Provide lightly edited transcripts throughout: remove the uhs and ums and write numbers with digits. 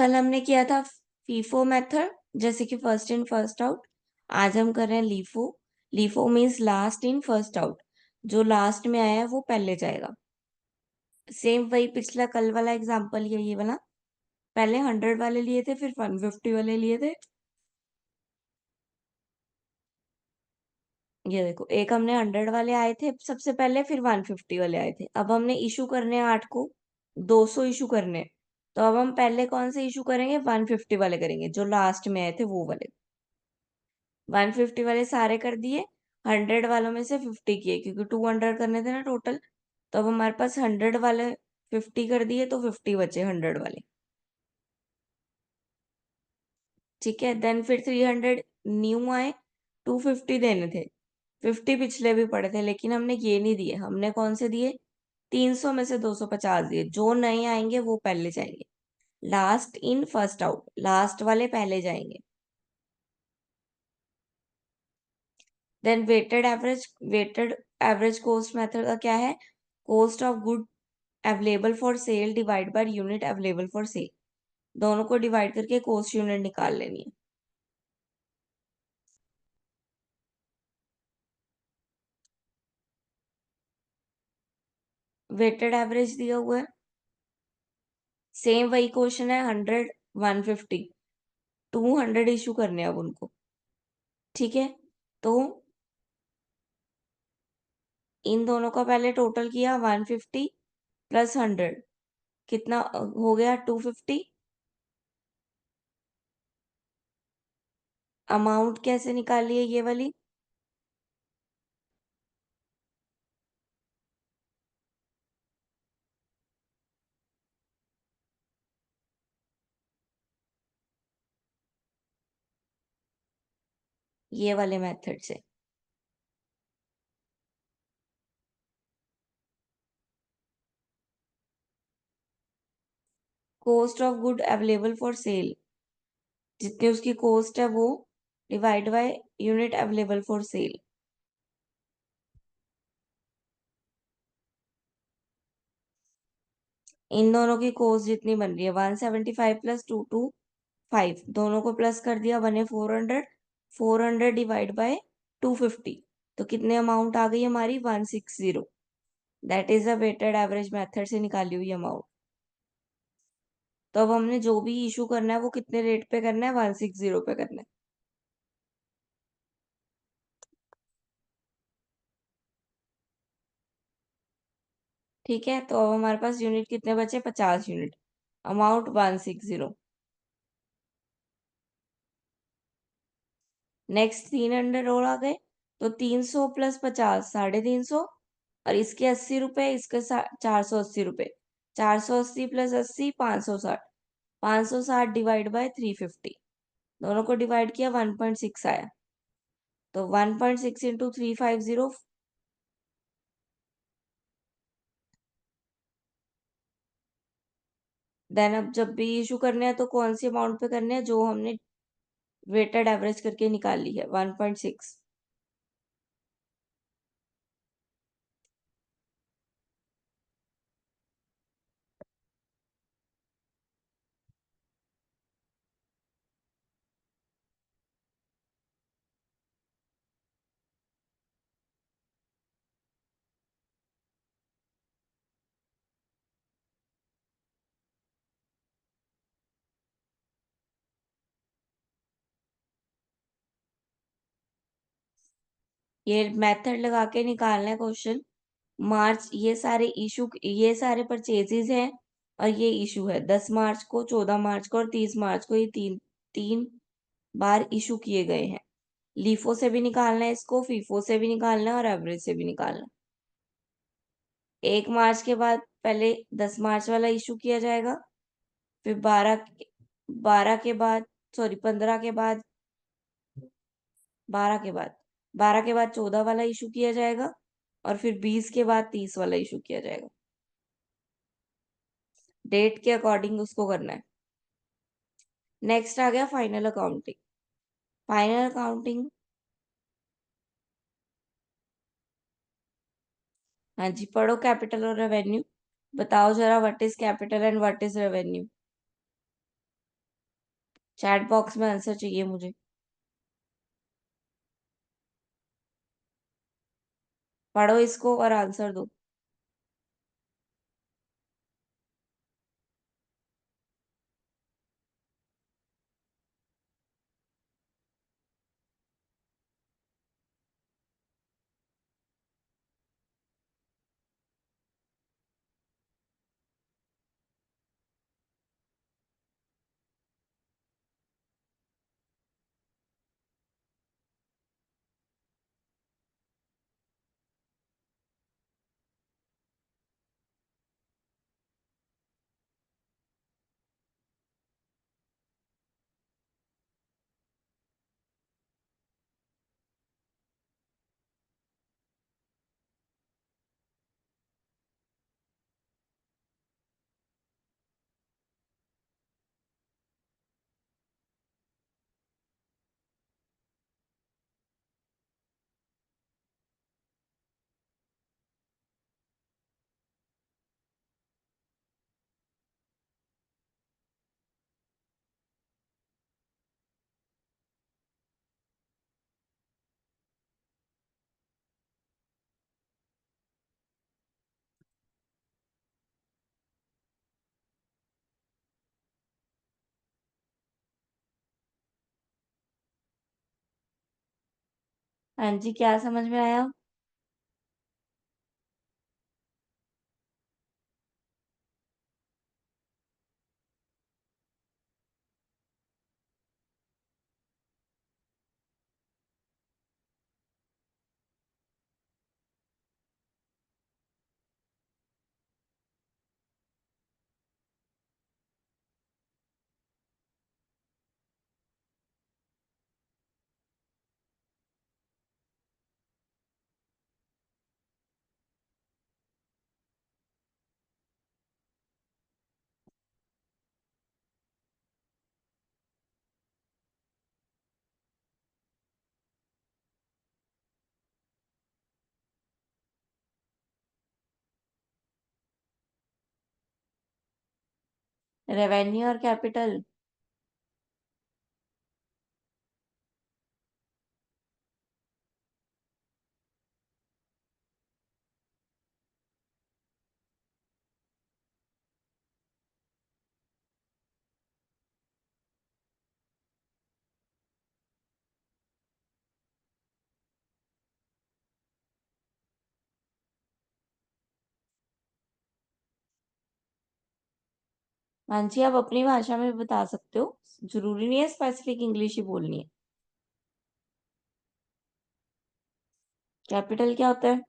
कल हमने किया था फीफो मेथड, जैसे कि फर्स्ट इन फर्स्ट आउट। आज हम कर रहे हैं LIFO. LIFO means last in first out. जो लास्ट में आया है वो पहले जाएगा। सेम वही पिछला कल वाला एग्जाम्पल है ये वाला। पहले 100 वाले लिए थे, फिर 150 वाले लिए थे। ये देखो, एक हमने 100 वाले आए थे सबसे पहले, फिर 150 वाले आए थे। अब हमने इशू करने हैं 8 को, 200 इशू करने हैं। तो अब हम पहले कौन से इशू करेंगे? 150 वाले करेंगे, जो लास्ट में आए थे वो वाले। 150 वाले सारे कर दिए। 100 वालों में से 50 किए, क्योंकि 200 करने थे ना टोटल। तो अब हमारे पास 100 वाले 50 कर दिए, तो 50 बचे 100 वाले। ठीक है, देन फिर 300 न्यू आए। 250 देने थे। 50 पिछले भी पड़े थे, लेकिन हमने ये नहीं दिए। हमने कौन से दिए? 300 में से 250 दिए। जो नए आएंगे वो पहले जाएंगे। Last in first out, last वाले पहले जाएंगे। Then weighted average cost method का क्या है? Cost of good available for sale divide by unit available for sale. दोनों को डिवाइड करके कॉस्ट यूनिट निकाल लेनी है। वेटेड एवरेज दिया हुआ है। सेम वही क्वेश्चन है, 100 150 200 इशू करने हैं अब उनको। ठीक है, तो इन दोनों का पहले टोटल किया 150 प्लस 100, कितना हो गया? 250। अमाउंट कैसे निकाली है ये वाली? ये वाले मेथड से। Cost of good available for sale, जितनी उसकी कॉस्ट है वो, divide by unit available for sale. इन दोनों की कॉस्ट जितनी बन रही है, 175 प्लस 225, दोनों को प्लस कर दिया, बने 400। 400 डिवाइड बाय 250, तो कितने अमाउंट आ गई हमारी? 160। That is a weighted average method से निकाली हुई अमाउंट। तो अब हमने जो भी इशू करना है वो कितने रेट पे करना है? 160 पे करना है। ठीक है, तो अब हमारे पास यूनिट कितने बचे? 50 यूनिट। अमाउंट 160। नेक्स्ट 300 और आ गए, तो 300 प्लस 50 350, और इसके 80 रुपए, इसके 480 रुपए। 480 प्लस 80 560। 560 डिवाइड बाय 350, दोनों को डिवाइड किया, 1.6 आया। तो 1.6 इंटू 350। देन अब जब भी इशू करने हैं तो कौन सी अमाउंट पे करने हैं? जो हमने वेटेड एवरेज करके निकाली है, 1.6। ये मेथड लगा के निकालना है क्वेश्चन। मार्च, ये सारे परचेजेस हैं, और ये इशू है 10 मार्च को, 14 मार्च को और 30 मार्च को। ये तीन तीन बार इशू किए गए हैं। लीफो से भी निकालना है इसको, फीफो से भी निकालना है, और एवरेज से भी निकालना है। 1 मार्च के बाद पहले 10 मार्च वाला इशू किया जाएगा, फिर 12 के बाद, सॉरी 15 के बाद, 12 के बाद, 12 के बाद 14 वाला इशू किया जाएगा, और फिर 20 के बाद 30 वाला इशू किया जाएगा। डेट के अकॉर्डिंग उसको करना है। नेक्स्ट आ गया फाइनल अकाउंटिंग। फाइनल अकाउंटिंग, हाँ जी, पढ़ो कैपिटल और रेवेन्यू। बताओ जरा, what is capital and what is revenue? Chat box में आंसर चाहिए मुझे। पढ़ो इसको और आंसर दो। हाँ जी, क्या समझ में आया? रेवेन्यू और कैपिटल। हाँ जी, आप अपनी भाषा में भी बता सकते हो, जरूरी नहीं है स्पेसिफिक इंग्लिश ही बोलनी है। कैपिटल क्या होता है?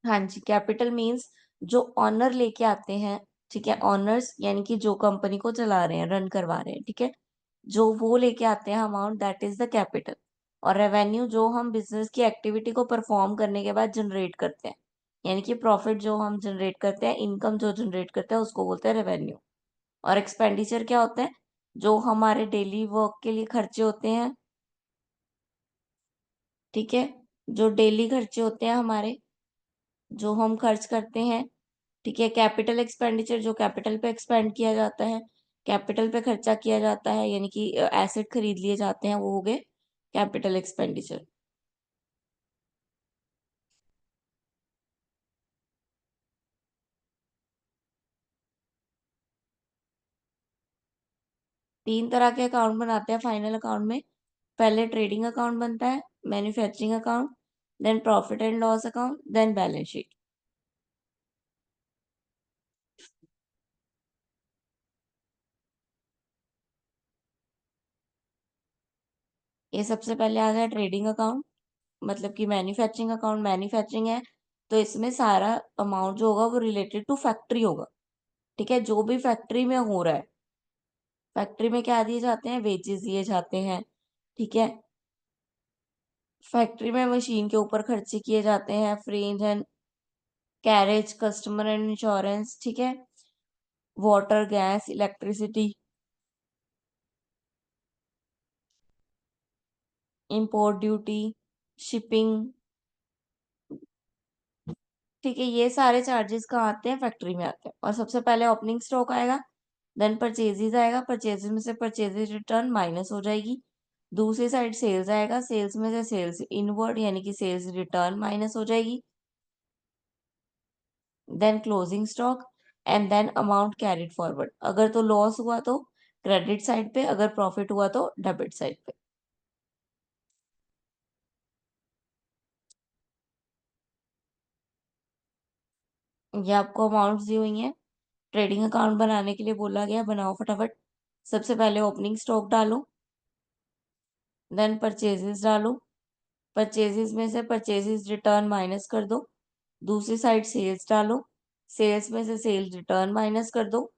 हाँ जी, कैपिटल मीन्स जो ऑनर लेके आते हैं, ठीक है, ऑनर्स यानी कि जो कंपनी को चला रहे हैं, रन करवा रहे हैं, ठीक है, जो वो लेके आते हैं amount, that is the capital. और रेवेन्यू जो हम बिजनेस की एक्टिविटी को परफॉर्म करने के बाद जनरेट करते हैं, यानी कि प्रॉफिट जो हम जनरेट करते हैं, इनकम जो जनरेट करते हैं, उसको बोलते हैं रेवेन्यू। और एक्सपेंडिचर क्या होता है? जो हमारे डेली वर्क के लिए खर्चे होते हैं, ठीक है, जो डेली खर्चे होते हैं हमारे, जो हम खर्च करते हैं, ठीक है। कैपिटल एक्सपेंडिचर जो कैपिटल पे एक्सपेंड किया जाता है, कैपिटल पे खर्चा किया जाता है, यानी कि एसेट खरीद लिए जाते हैं, वो हो गए कैपिटल एक्सपेंडिचर। 3 तरह के अकाउंट बनाते हैं फाइनल अकाउंट में। पहले ट्रेडिंग अकाउंट बनता है, manufacturing account, then profit and loss account, then balance sheet. ये सबसे पहले आ गया ट्रेडिंग अकाउंट, मतलब कि मैन्युफैक्चरिंग अकाउंट, मैन्युफैक्चरिंग है, तो इसमें सारा अमाउंट जो होगा वो रिलेटेड टू फैक्ट्री होगा। ठीक है, जो भी फैक्ट्री में हो रहा है, फैक्ट्री में क्या दिए जाते हैं, वेजेस दिए जाते हैं। ठीक है, फैक्ट्री में मशीन के ऊपर खर्चे किए जाते हैं, French and carriage, customer and insurance. ठीक है, water, gas, electricity, import duty, shipping. ठीक है, ये सारे चार्जेस कहाँ आते हैं, फैक्ट्री में आते हैं। और सबसे पहले ओपनिंग स्टॉक आएगा, देन परचेजेस आएगा, परचेजेस में से परचेजेस रिटर्न माइनस हो जाएगी। दूसरी साइड सेल्स आएगा, सेल्स में से सेल्स इनवर्ड यानी कि सेल्स रिटर्न माइनस हो जाएगी। Then closing stock and then amount carried forward. अगर तो लॉस हुआ तो क्रेडिट साइड पे, अगर प्रॉफिट हुआ तो डेबिट साइड पे। ये आपको अमाउंट दी हुई है। ट्रेडिंग अकाउंट बनाने के लिए बोला गया, बनाओ फटाफट। सबसे पहले ओपनिंग स्टॉक डालो, देन परचेजेस डालो, परचेजेस में से परचेजेस रिटर्न माइनस कर दो। दूसरी साइड सेल्स डालो, सेल्स में से सेल्स रिटर्न माइनस कर दो।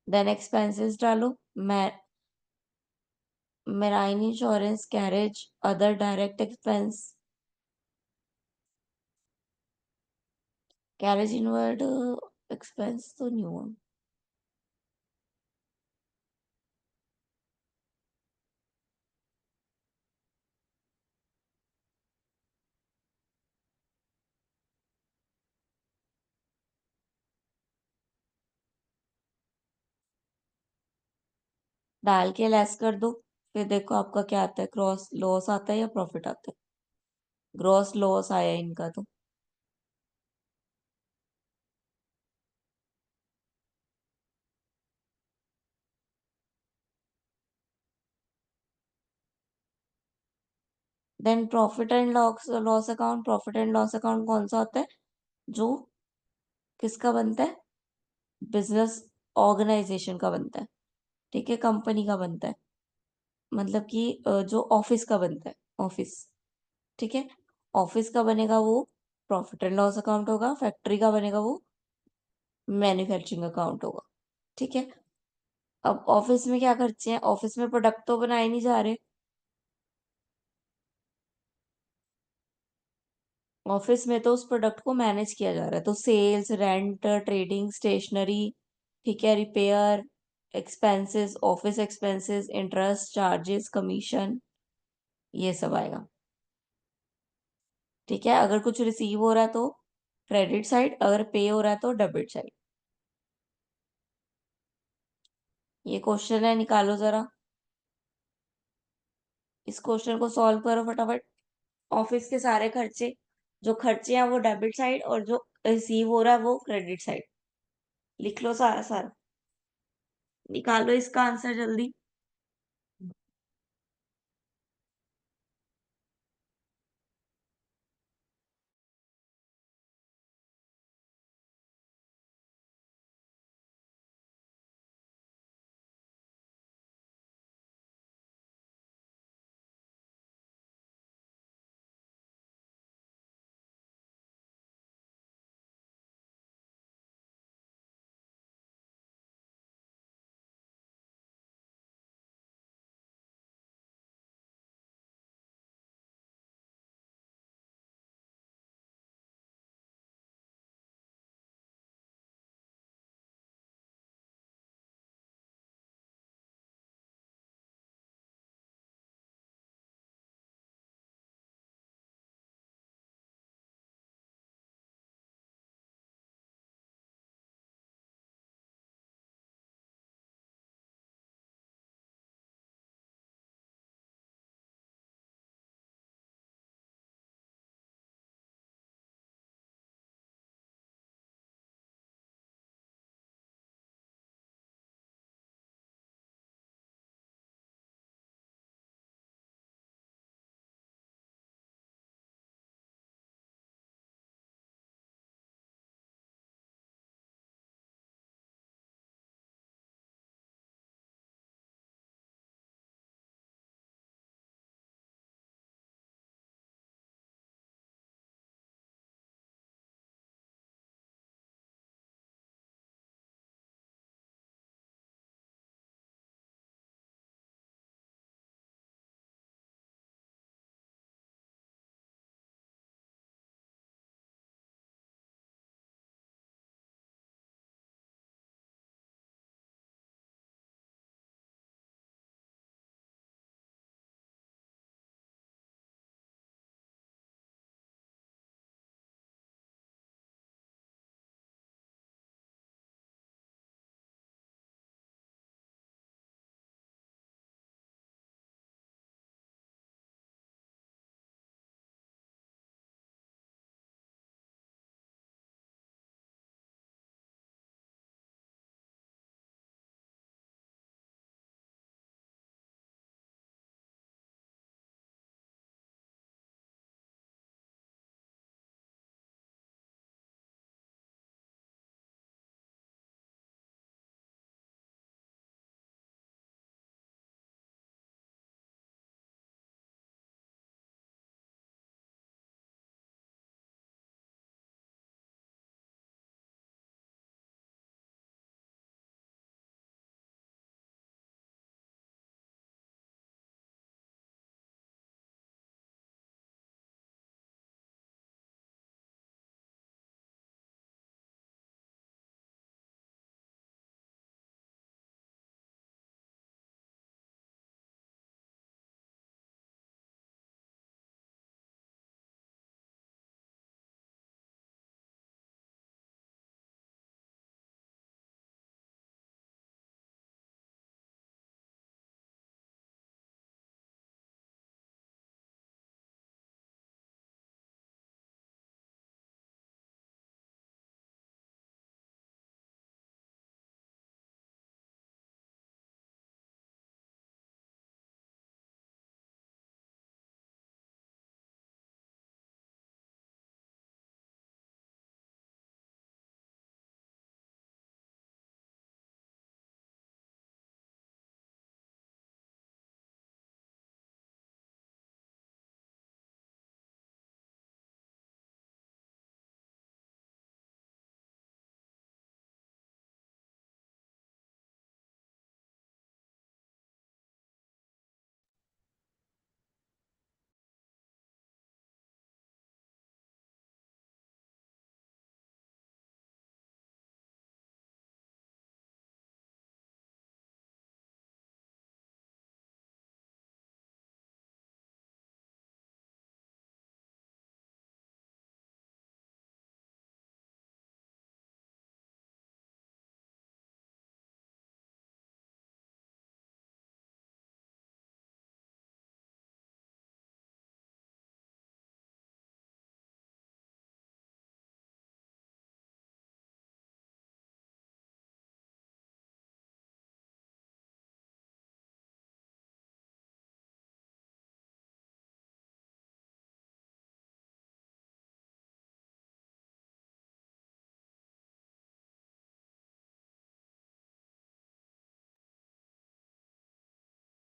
देन एक्सपेंसेस डालो, marine insurance, carriage, other direct expense. Carriage inward expense तो नहीं हुआ। डाल के लेस कर दो, फिर देखो आपका क्या आता है, क्रॉस लॉस आता है या प्रॉफिट आता है। ग्रॉस लॉस आया इनका तो। Then profit and loss loss account, profit and loss account कौन सा होता है, जो किसका बनता है, बिजनेस ऑर्गेनाइजेशन का बनता है। ठीक है, कंपनी का बनता है, मतलब कि जो ऑफिस का बनता है, ऑफिस। ठीक है, ऑफिस का बनेगा वो प्रॉफिट एंड लॉस अकाउंट होगा, फैक्ट्री का बनेगा वो मैन्युफैक्चरिंग अकाउंट होगा। ठीक है, अब ऑफिस में क्या खर्चे हैं, ऑफिस में प्रोडक्ट तो बनाए नहीं जा रहे, ऑफिस में तो उस प्रोडक्ट को मैनेज किया जा रहा है, तो सेल्स, रेंट, ट्रेडिंग, स्टेशनरी। ठीक है, repair, expenses, office expenses, interest, charges, commission, ये सब आएगा। ठीक है, अगर कुछ रिसीव हो रहा है तो क्रेडिट साइड, अगर पे हो रहा है तो डेबिट साइड। ये क्वेश्चन है, निकालो जरा, इस क्वेश्चन को सॉल्व करो फटाफट। ऑफिस के सारे खर्चे, जो खर्चे हैं वो डेबिट साइड, और जो रिसीव हो रहा है वो क्रेडिट साइड। लिख लो सारा सारा, निकालो इसका आंसर जल्दी।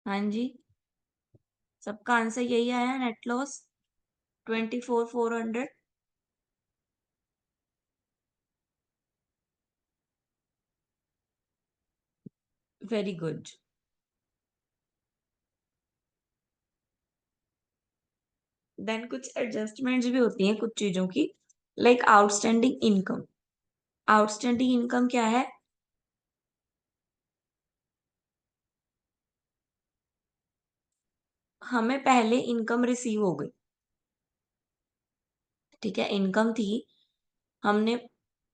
हाँ जी, सबका आंसर यही आया, net loss 24,400। Very good. Then कुछ एडजस्टमेंट्स भी होती हैं कुछ चीजों की, like outstanding income. Outstanding income क्या है? हमें पहले इनकम रिसीव हो गई, ठीक है, इनकम थी, हमने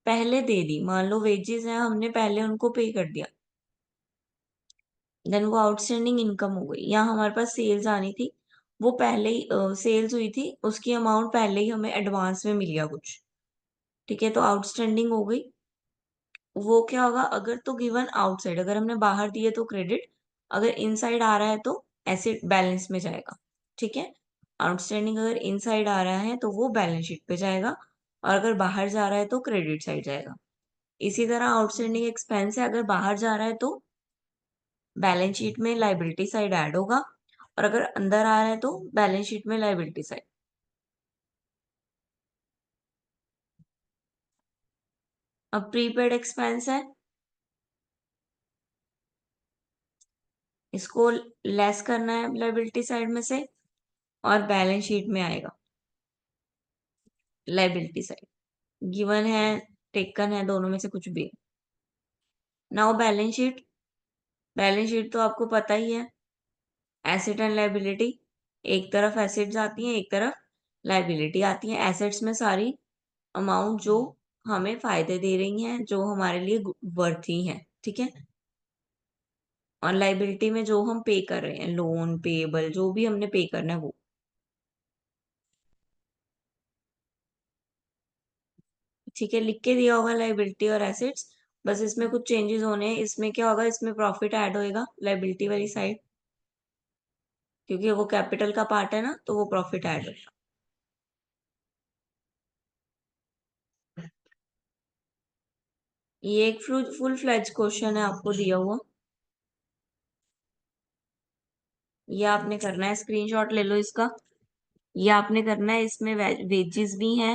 पहले दे दी, मान लो वेजेस हैं, हमने पहले उनको पे कर दिया, देन वो आउटस्टैंडिंग इनकम हो गई। या हमारे पास सेल्स आनी थी, वो पहले ही सेल्स हुई थी, उसकी अमाउंट पहले ही हमें एडवांस में मिल गया कुछ, ठीक है, तो आउटस्टैंडिंग हो गई। वो क्या होगा, अगर तो गिवन आउटसाइड, अगर हमने बाहर दिए तो क्रेडिट, अगर इनसाइड आ रहा है तो एसेट बैलेंस में जाएगा, ठीक है। आउटस्टैंडिंग अगर इनसाइड आ रहा है तो वो बैलेंस शीट पे जाएगा, और अगर बाहर जा रहा है तो क्रेडिट साइड जाएगा। इसी तरह आउटस्टैंडिंग एक्सपेंस है, अगर बाहर जा रहा है तो बैलेंस शीट में लाइबिलिटी साइड ऐड होगा, और अगर अंदर आ रहा है तो बैलेंस शीट में लाइबिलिटी साइड। अब प्रीपेड एक्सपेंस है, इसको लेस करना है लाइबिलिटी साइड में से, और बैलेंस शीट में आएगा लाइबिलिटी साइड। गिवन है, टेकन है, दोनों में से कुछ भी। Now balance sheet, balance sheet तो आपको पता ही है, एसेट एंड लाइबिलिटी, एक तरफ एसेट्स आती हैं, एक तरफ लाइबिलिटी आती है। एसेट्स में सारी अमाउंट जो हमें फायदे दे रही हैं, जो हमारे लिए वर्थी हैं, ठीक है। और लाइबिलिटी में जो हम पे कर रहे हैं, लोन पेएबल जो भी हमने पे करना है वो, ठीक है, लिख के दिया होगा लाइबिलिटी और एसेट्स। बस इसमें कुछ चेंजेस होने हैं। इसमें क्या होगा, इसमें प्रॉफिट ऐड होएगा लाइबिलिटी वाली साइड, क्योंकि वो कैपिटल का पार्ट है ना, तो वो प्रॉफिट ऐड होगा। ये एक फुल फ्लेज क्वेश्चन है आपको दिया हुआ, ये आपने करना है, स्क्रीनशॉट ले लो इसका। ये आपने करना है, इसमें वेजेस भी हैं,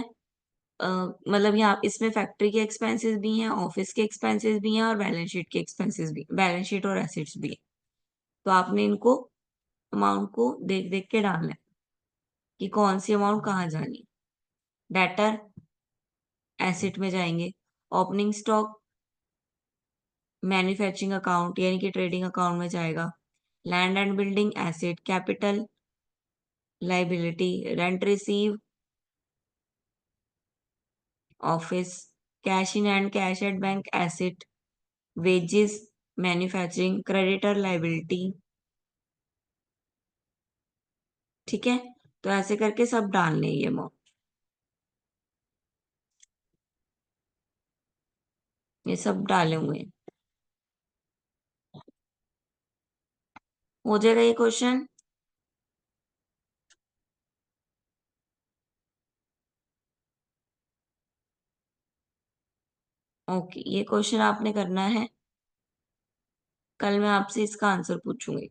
मतलब यहाँ इसमें फैक्ट्री के एक्सपेंसेस भी हैं, ऑफिस के एक्सपेंसेस भी हैं, और बैलेंस शीट के एक्सपेंसेस भी, बैलेंस शीट और एसेट्स भी है। तो आपने इनको अमाउंट को देख देख के डालना है कि कौन सी अमाउंट कहाँ जानी। डेटर एसेट में जाएंगे, ओपनिंग स्टॉक मैन्युफैक्चरिंग अकाउंट यानी कि ट्रेडिंग अकाउंट में जाएगा, land and building asset capital liability, rent receive office, cash in and cash at bank asset, wages manufacturing, creditor liability, ठीक है। तो ऐसे करके सब डालने हैं ये अमाउंट, ये सब डाले हुए हैं। हो जाएगा ये क्वेश्चन। ओके, ये क्वेश्चन आपने करना है, कल मैं आपसे इसका आंसर पूछूंगी।